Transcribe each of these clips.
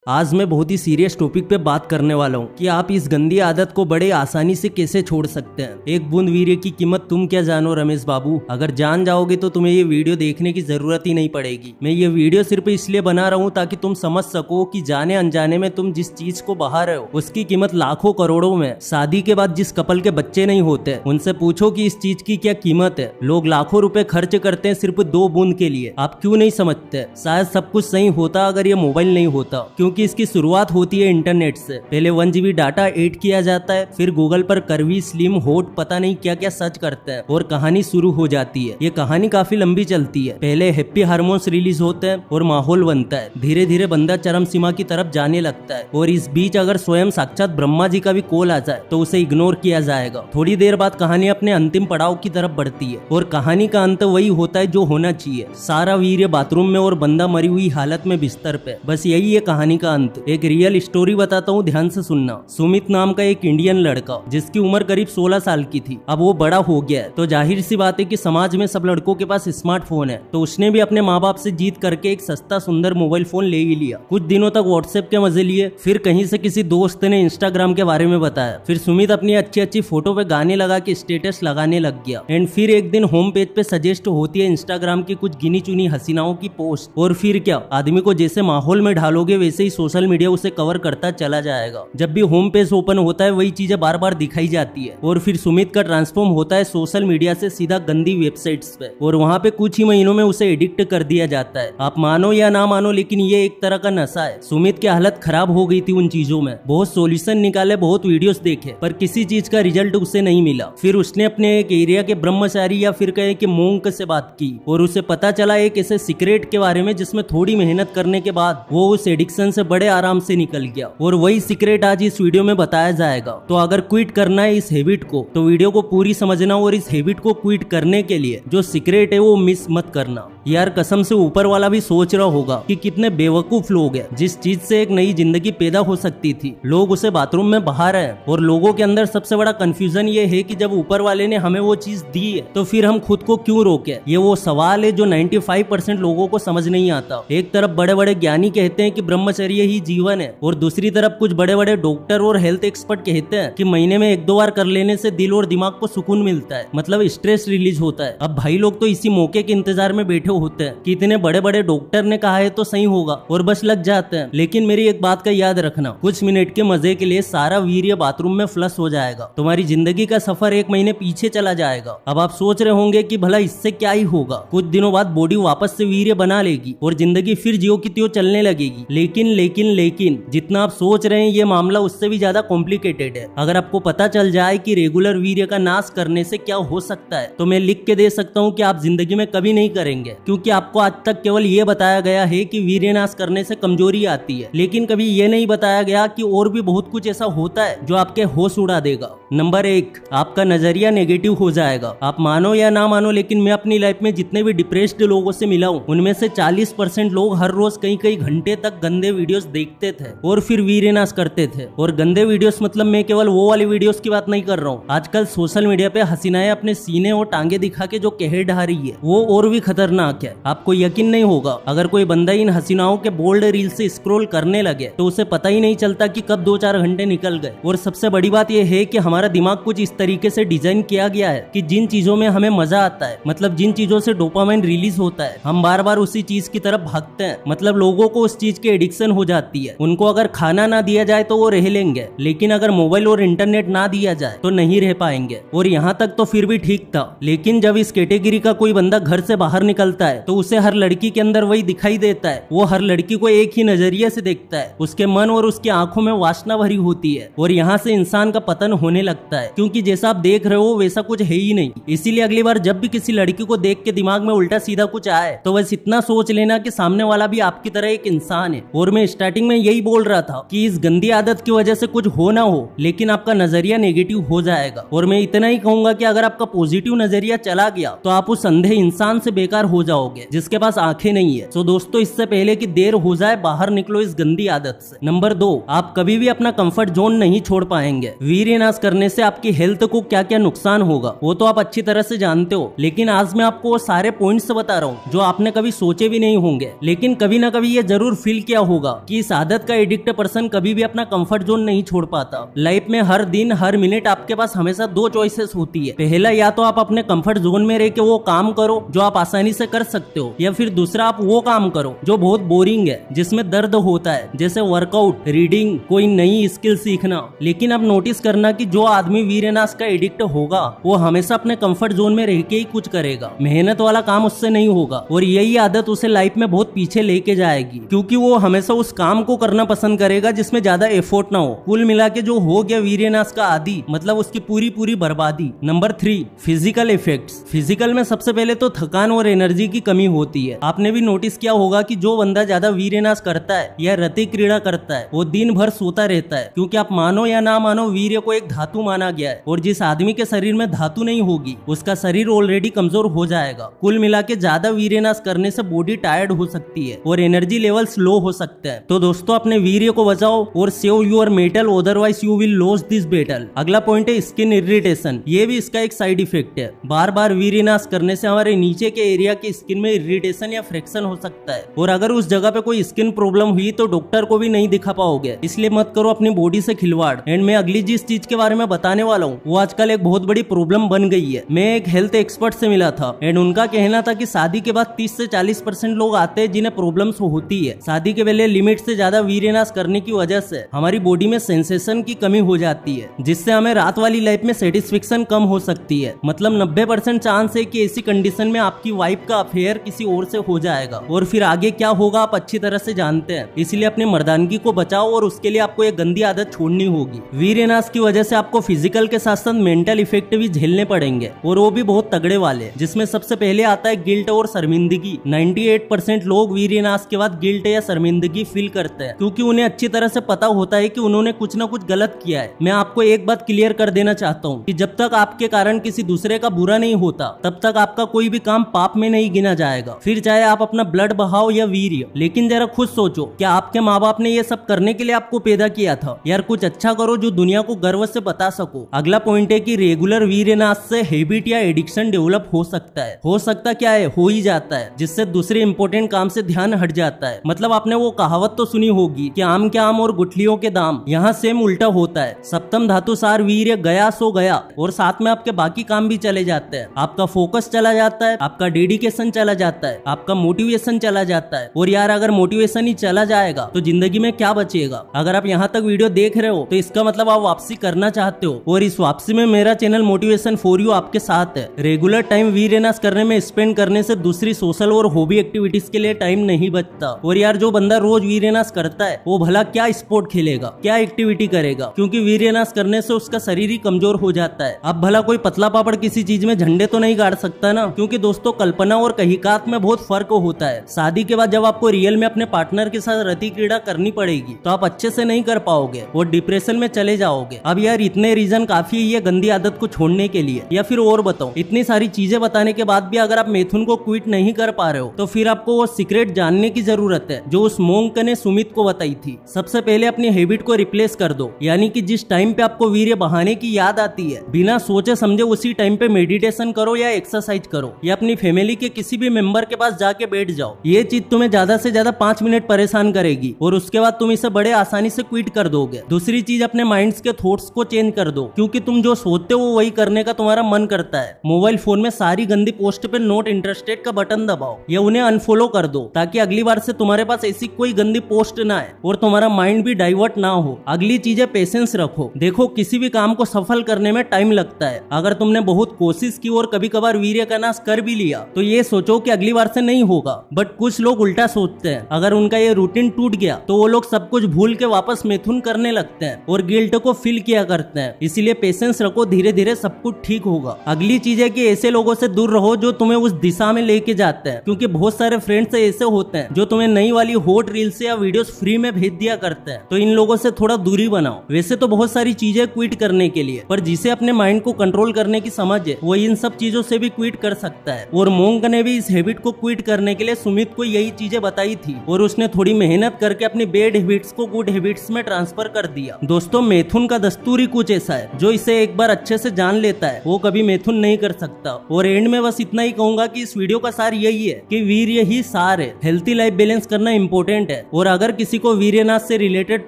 आज मैं बहुत ही सीरियस टॉपिक पे बात करने वाला हूँ कि आप इस गंदी आदत को बड़े आसानी से कैसे छोड़ सकते हैं। एक बूंद वीर्य की कीमत तुम क्या जानो रमेश बाबू, अगर जान जाओगे तो तुम्हें ये वीडियो देखने की जरूरत ही नहीं पड़ेगी। मैं ये वीडियो सिर्फ इसलिए बना रहा हूँ ताकि तुम समझ सको कि जाने अनजाने में तुम जिस चीज को बहा रहे हो उसकी कीमत लाखों करोड़ों में। शादी के बाद जिस कपल के बच्चे नहीं होते उनसे पूछो कि इस चीज की क्या कीमत है। लोग लाखों रुपए खर्च करते हैं सिर्फ 2 बूंद के लिए। आप क्यों नहीं समझते? शायद सब कुछ सही होता अगर ये मोबाइल नहीं होता, क्योंकि इसकी शुरुआत होती है इंटरनेट से। पहले 1 GB डाटा ऐड किया जाता है, फिर गूगल पर करवी, स्लिम, हॉट, पता नहीं क्या क्या सर्च करते हैं और कहानी शुरू हो जाती है। ये कहानी काफी लंबी चलती है। पहले हैप्पी हार्मोन्स रिलीज होते हैं और माहौल बनता है। धीरे धीरे बंदा चरम सीमा की तरफ जाने लगता है और इस बीच अगर स्वयं साक्षात ब्रह्मा जी का भी कॉल आ जाए तो उसे इग्नोर किया जाएगा। थोड़ी देर बाद कहानी अपने अंतिम पड़ाव की तरफ बढ़ती है और कहानी का अंत वही होता है जो होना चाहिए। सारा वीर्य बाथरूम में और बंदा मरी हुई हालत में बिस्तर पे। बस यही है कहानी का अंत। एक रियल स्टोरी बताता हूँ, ध्यान से सुनना। सुमित नाम का एक इंडियन लड़का जिसकी उम्र करीब 16 साल की थी। अब वो बड़ा हो गया है तो जाहिर सी बात है कि समाज में सब लड़कों के पास स्मार्टफोन है, तो उसने भी अपने माँ बाप से जीत करके एक सस्ता सुंदर मोबाइल फोन ले ही लिया। कुछ दिनों तक व्हाट्सएप के मजे लिए, फिर कहीं से किसी दोस्त ने इंस्टाग्राम के बारे में बताया। फिर सुमित अपनी अच्छी अच्छी फोटो पे गाने लगा के स्टेटस लगाने लग गया। एंड फिर एक दिन होम पेज पे सजेस्ट होती है इंस्टाग्राम की कुछ गिनी चुनी हसीनाओं की पोस्ट। और फिर क्या, आदमी को जैसे माहौल में ढालोगे वैसे ही सोशल मीडिया उसे कवर करता चला जाएगा। जब भी होम पेज ओपन होता है वही चीजें बार बार दिखाई जाती है। और फिर सुमित का ट्रांसफॉर्म होता है सोशल मीडिया से सीधा गंदी वेबसाइट्स पे, और वहाँ पे कुछ ही महीनों में उसे एडिक्ट कर दिया जाता है। आप मानो या ना मानो, लेकिन ये एक तरह का नशा है। सुमित की हालत खराब हो गई थी उन चीजों में। बहुत सॉल्यूशन निकाले, बहुत वीडियोस देखे, पर किसी चीज का रिजल्ट उसे नहीं मिला। फिर उसने अपने एक एरिया के ब्रह्मचारी या फिर कहे कि मोंक से बात की और उसे पता चला एक ऐसे सीक्रेट के बारे में जिसमें थोड़ी मेहनत करने के बाद वो उस एडिक्शन से बड़े आराम से निकल गया। और वही सीक्रेट आज इस वीडियो में बताया जाएगा। तो अगर क्विट करना है इस हैबिट को तो वीडियो को पूरी समझना, और इस हैबिट को क्विट करने के लिए जो सीक्रेट है वो मिस मत करना। यार कसम से ऊपर वाला भी सोच रहा होगा कि कितने बेवकूफ लोग हैं। जिस चीज से एक नई जिंदगी पैदा हो सकती थी लोग उसे बाथरूम में बहा रहे हैं। और लोगों के अंदर सबसे बड़ा कंफ्यूजन ये है कि जब ऊपर वाले ने हमें वो चीज दी है तो फिर हम खुद को क्यों रोके। ये वो सवाल है जो 95% लोगों को समझ नहीं आता। एक तरफ बड़े बड़े ज्ञानी कहते हैं कि ब्रह्मचर्य ही जीवन है, और दूसरी तरफ कुछ बड़े बड़े डॉक्टर और हेल्थ एक्सपर्ट कहते हैं कि महीने में 1-2 बार कर लेने से दिल और दिमाग को सुकून मिलता है, मतलब स्ट्रेस रिलीज होता है। अब भाई लोग तो इसी मौके के इंतजार में बैठे होते हैं कि इतने बड़े बड़े डॉक्टर ने कहा है तो सही होगा, और बस लग जाते हैं। लेकिन मेरी एक बात का याद रखना, कुछ मिनट के मजे के लिए सारा वीर्य बाथरूम में फ्लश हो जाएगा। तुम्हारी जिंदगी का सफर 1 महीने पीछे चला जाएगा। अब आप सोच रहे होंगे कि भला इससे क्या ही होगा। कुछ दिनों बाद बॉडी वापस से वीर्य बना लेगी और जिंदगी फिर जियो की त्यों चलने लगेगी। लेकिन जितना आप सोच रहे हैं ये मामला उससे भी ज्यादा कॉम्प्लिकेटेड है। अगर आपको पता चल जाए कि रेगुलर वीर्य का नाश करने से क्या हो सकता है तो मैं लिख के दे सकता हूँ कि आप जिंदगी में कभी नहीं करेंगे, क्योंकि आपको आज तक केवल ये बताया गया है कि वीर्य नाश करने से कमजोरी आती है, लेकिन कभी ये नहीं बताया गया कि और भी बहुत कुछ ऐसा होता है जो आपके होश उड़ा देगा। नंबर 1, आपका नजरिया नेगेटिव हो जाएगा। आप मानो या ना मानो, लेकिन मैं अपनी लाइफ में जितने भी डिप्रेस्ड लोगों से मिला हूँ उनमें से 40% लोग हर रोज कई घंटे तक गंदे वीडियोस देखते थे और फिर वीर्य नाश करते थे। और गंदे वीडियोस मतलब मैं केवल वो वाली वीडियोस की बात नहीं कर रहा हूँ। आजकल सोशल मीडिया पे हसीनाएं अपने सीने और टांगे दिखा के जो कहर ढा रही है वो और भी खतरनाक है। आपको यकीन नहीं होगा, अगर कोई बंदा इन हसीनाओं के बोल्ड रील से स्क्रॉल करने लगे तो उसे पता ही नहीं चलता कि कब 2-4 घंटे निकल गए। और सबसे बड़ी बात यह है कि हमारा दिमाग कुछ इस तरीके से डिजाइन किया गया है कि जिन चीजों में हमें मजा आता है, मतलब जिन चीजों से डोपामाइन रिलीज होता है, हम बार बार उसी चीज की तरफ भागते हैं। मतलब लोगों को उस चीज की एडिक्शन हो जाती है। उनको अगर खाना ना दिया जाए तो वो रह लेंगे, लेकिन अगर मोबाइल और इंटरनेट ना दिया जाए तो नहीं रह पाएंगे। और यहाँ तक तो फिर भी ठीक था, लेकिन जब इस कैटेगरी का कोई बंदा घर से बाहर निकलता है तो उसे हर लड़की के अंदर वही दिखाई देता है। वो हर लड़की को एक ही नजरिए से देखता है। उसके मन और उसकी आंखों में वासना भरी होती है और यहाँ से इंसान का पतन होने लगता है, क्योंकि जैसा आप देख रहे हो वैसा कुछ है ही नहीं। इसीलिए अगली बार जब भी किसी लड़की को देख के दिमाग में उल्टा सीधा कुछ आए तो बस इतना सोच लेना कि सामने वाला भी आपकी तरह एक इंसान है। और मैं स्टार्टिंग में यही बोल रहा था कि इस गंदी आदत की वजह से कुछ हो ना हो, लेकिन आपका नजरिया नेगेटिव हो जाएगा। और मैं इतना ही कहूंगा कि अगर आपका पॉजिटिव नजरिया चला गया तो आप उस अंधे इंसान से बेकार हो जाओगे जिसके पास आंखें नहीं है। तो दोस्तों, इससे पहले कि देर हो जाए बाहर निकलो इस गंदी आदत से। नंबर 2, आप कभी भी अपना कंफर्ट जोन नहीं छोड़ पाएंगे। वीर्य नाश करने से आपकी हेल्थ को क्या क्या नुकसान होगा वो तो आप अच्छी तरह से जानते हो, लेकिन आज मैं आपको वो सारे पॉइंट्स बता रहा हूँ जो आपने कभी सोचे भी नहीं होंगे, लेकिन कभी ना कभी ये जरूर फील किया होगा कि इस आदत का एडिक्ट पर्सन कभी भी अपना कंफर्ट जोन नहीं छोड़ पाता। लाइफ में हर दिन हर मिनट आपके पास हमेशा दो चॉइसेस होती है। पहला, या तो आप अपने कंफर्ट जोन में रह के वो काम करो जो आप आसानी से कर सकते हो, या फिर दूसरा आप वो काम करो जो बहुत बोरिंग है, जिसमें दर्द होता है, जैसे वर्कआउट, रीडिंग, कोई नई स्किल सीखना। लेकिन अब नोटिस करना कि जो आदमी वीरनाश का एडिक्ट होगा वो हमेशा अपने कंफर्ट जोन में रह के ही कुछ करेगा, मेहनत वाला काम उससे नहीं होगा, और यही आदत उसे लाइफ में बहुत पीछे लेके जाएगी, क्योंकि वो हमेशा उस काम को करना पसंद करेगा जिसमें ज्यादा एफर्ट ना हो। कुल मिला के जो हो गया वीरनाश का आदी, मतलब उसकी पूरी पूरी बर्बादी। Number 3, physical effects. फिजिकल में सबसे पहले तो थकान और एनर्जी की कमी होती है। आपने भी नोटिस किया होगा कि जो बंदा ज्यादा वीरनाश करता है या रति क्रीड़ा करता है वो दिन भर सोता रहता है, क्योंकि आप मानो या ना मानो वीर्य को एक धातु माना गया है, और जिस आदमी के शरीर में धातु नहीं होगी उसका शरीर ऑलरेडी कमजोर हो जाएगा। कुल मिला के ज्यादा वीरनाश करने से बॉडी टायर्ड हो सकती है और एनर्जी लेवल स्लो हो सकता है। तो दोस्तों अपने वीर्य को बचाओ और save your metal, otherwise you will loss this battle. अगला पॉइंट है स्किन इरिटेशन। ये भी इसका एक साइड इफेक्ट है। बार बार वीरनाश करने से हमारे नीचे के एरिया की स्किन में इरिटेशन या फ्रिक्शन हो सकता है, और अगर उस जगह पे कोई स्किन प्रॉब्लम हुई तो डॉक्टर को भी नहीं दिखा पाओगे। इसलिए मत करो अपनी बॉडी से खिलवाड़। एंड मैं अगली जिस चीज के बारे में बताने वाला हूँ वो आजकल एक बहुत बड़ी प्रॉब्लम बन गई है। मैं एक हेल्थ एक्सपर्ट से मिला था एंड उनका कहना था कि शादी के बाद 30 से 40% लोग आते हैं जिन्हें प्रॉब्लम्स होती है। शादी के पहले लिमिट से ज्यादा वीरनाश करने की वजह से हमारी बॉडी में सेंसेशन की कमी हो जाती है, जिससे हमें रात वाली लाइफ में सेटिस्फेक्शन कम हो सकती है। मतलब 90% चांस है कि ऐसी कंडीशन में आपकी वाइफ का अफेयर किसी और से हो जाएगा, और फिर आगे क्या होगा आप अच्छी तरह से जानते हैं। इसलिए अपने मर्दानगी को बचाओ और उसके लिए आपको एक गंदी आदत छोड़नी होगी। वीरनाश की वजह से आपको फिजिकल के साथ साथ मेंटल इफेक्ट भी झेलने पड़ेंगे, और वो भी बहुत तगड़े वाले, जिसमें सबसे पहले आता है गिल्ट और शर्मिंदगी। 98% लोग वीरनाश के बाद गिल्ट या शर्मिंदगी फील करते हैं, क्योंकि उन्हें अच्छी तरह से पता होता है कि उन्होंने कुछ ना कुछ गलत किया है। मैं आपको एक बात क्लियर कर देना चाहता हूँ कि जब तक आपके कारण किसी दूसरे का बुरा नहीं होता तब तक आपका कोई भी काम पाप में नहीं गिना जाएगा, फिर चाहे आप अपना ब्लड बहाओ या वीर्य। लेकिन जरा खुद सोचो, क्या आपके माँ बाप ने ये सब करने के लिए आपको पैदा किया था? यार कुछ अच्छा करो जो दुनिया को गर्व से बता सको। अगला पॉइंट है कि रेगुलर वीरनाश से हैबिट या एडिक्शन डेवलप हो सकता है। हो सकता क्या है, हो ही जाता है, जिससे दूसरे इंपॉर्टेंट काम से ध्यान हट जाता है। मतलब आपने वो कहावत तो सुनी होगी कि आम के आम और गुठलियों के दाम। यहाँ सेम उल्टा होता है। सप्तम धातु सार वीर्य गया सो गया, और साथ में आपके बाकी काम भी चले जाते हैं। आपका फोकस चला जाता है, आपका डेडिकेशन चला जाता है, आपका मोटिवेशन चला जाता है। और यार अगर मोटिवेशन ही चला जाएगा तो जिंदगी में क्या बचेगा? अगर आप यहाँ तक वीडियो देख रहे हो तो इसका मतलब आप वापसी करना चाहते हो, और इस वापसी में मेरा चैनल मोटिवेशन फॉर यू आपके साथ है। रेगुलर टाइम वीरनाश करने में स्पेंड करने से दूसरी सोशल और हॉबी एक्टिविटीज के लिए टाइम नहीं बचता। और यार जो बंदा रोज वीरनाश करता है वो भला क्या स्पोर्ट खेलेगा, क्या एक्टिविटी करेगा? क्योंकि वीरनाश करने से उसका शरीर ही कमजोर हो जाता है। अब भला कोई पतला पापड़ किसी चीज में झंडे तो नहीं गाड़ सकता ना, क्योंकि दोस्तों कल्पना और कहिकात में बहुत फर्क होता है। शादी के बाद जब आपको रियल में अपने पार्टनर के साथ रति क्रीड़ा करनी पड़ेगी तो आप अच्छे से नहीं कर पाओगे और डिप्रेशन में चले जाओगे। अब यार इतने रीजन काफी है ये गंदी आदत को छोड़ने के लिए, या फिर और बताओ? इतनी सारी चीजें बताने के बाद भी अगर आप मिथुन को क्विट नहीं कर पा रहे हो तो फिर आपको वो सीक्रेट जानने की जरूरत है जो उस मोंक ने सुमित को बताई थी। सबसे पहले अपनी हैबिट को रिप्लेस कर दो, यानी कि जिस टाइम पे आपको वीर्य बहाने की याद आती है बिना सोचे समझे उसी टाइम पे मेडिटेशन करो या एक्सरसाइज करो, या अपनी फैमिली के किसी भी मेंबर के पास जाके बैठ जाओ। ये चीज तुम्हें ज्यादा से ज्यादा 5 मिनट परेशान करेगी और उसके बाद तुम इसे बड़े आसानी से क्विट कर दोगे। दूसरी चीज, अपने माइंड्स के थॉट्स को चेंज कर दो, क्योंकि तुम जो सोचते हो वही करने का तुम्हारा मन करता है। मोबाइल फोन में सारी गंदी पोस्ट पे नॉट इंटरेस्टेड का बटन दबाओ या उन्हें अनफॉलो कर दो, ताकि अगली बार से तुम्हारे पास ऐसी कोई गंदी पोस्ट ना आए और तुम्हारा माइंड भी डाइवर्ट ना हो। अगली चीज है पेशेंस रखो। देखो किसी भी काम को सफल करने में टाइम लगता है। अगर तुमने बहुत कोशिश की और कभी कभार वीर्य का नाश कर भी लिया तो ये सोचो कि अगली बार से नहीं होगा। बट कुछ लोग उल्टा सोचते हैं, अगर उनका ये रूटीन टूट गया तो वो लोग सब कुछ भूल के वापस मिथुन करने लगते हैं और गिल्ट को फील किया करते हैं। इसीलिए पेशेंस रखो, धीरे धीरे सब कुछ ठीक होगा। अगली चीज है कि ऐसे लोगों से दूर रहो जो तुम्हें उस दिशा में लेके जाते हैं, क्योंकि बहुत सारे फ्रेंड्स ऐसे होते हैं जो तुम्हें नई वाली हॉट रील्स या वीडियोस फ्री में भेज दिया करते हैं। तो इन लोगों से थोड़ा दूरी बनाओ। वैसे तो बहुत सारी चीजें क्विट करने के लिए, पर जिसे अपने माइंड को कंट्रोल करने की समझ है वो इन सब चीजों से भी क्विट कर सकता है। और मोंक ने भी इस हैबिट को क्विट करने के लिए सुमित को यही चीजें बताई थी और उसने थोड़ी मेहनत करके अपनी बैड हैबिट्स को गुड हैबिट्स में ट्रांसफर कर दिया। दोस्तों मिथुन का दस्तूर ही कुछ ऐसा है, जो इसे एक बार अच्छे से जान लेता है वो कभी मिथुन नहीं कर सकता। और एंड में बस इतना ही कहूंगा कि इस वीडियो का सार यही है कि वीर्य ही सार है। हेल्थी लाइफ बैलेंस करना इंपॉर्टेंट है, है। और अगर किसी को वीर्यनाश से रिलेटेड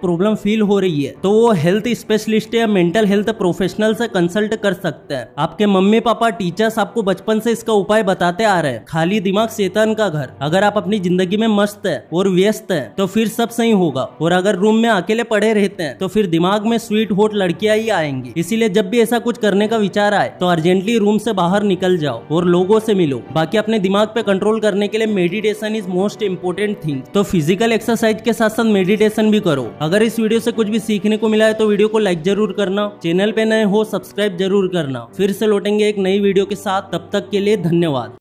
प्रॉब्लम फील हो रही है तो वो हेल्थ स्पेशलिस्ट या मेंटल हेल्थ प्रोफेशनल से कंसल्ट कर सकते हैं। आपके मम्मी पापा टीचर्स आपको बचपन से इसका उपाय बताते आ रहे हैं। खाली दिमाग शैतान का घर। अगर आप अपनी जिंदगी में मस्त है और व्यस्त है तो फिर सब सही होगा, और अगर रूम में अकेले पड़े रहते हैं तो फिर दिमाग में स्वीट हॉट लड़कियां ही आएंगी। इसीलिए जब भी ऐसा कुछ करने का विचार आए तो अर्जेंटली रूम से बाहर निकल जाओ और लोगों से मिलो। बाकी अपने दिमाग पे कंट्रोल करने के लिए meditation is most important thing. तो फिजिकल एक्सरसाइज के साथ साथ मेडिटेशन भी करो। अगर इस वीडियो से कुछ भी सीखने को मिला है तो वीडियो को लाइक जरूर करना, चैनल पे नए हो सब्सक्राइब जरूर करना। फिर से लौटेंगे एक नई वीडियो के साथ, तब तक के लिए धन्यवाद।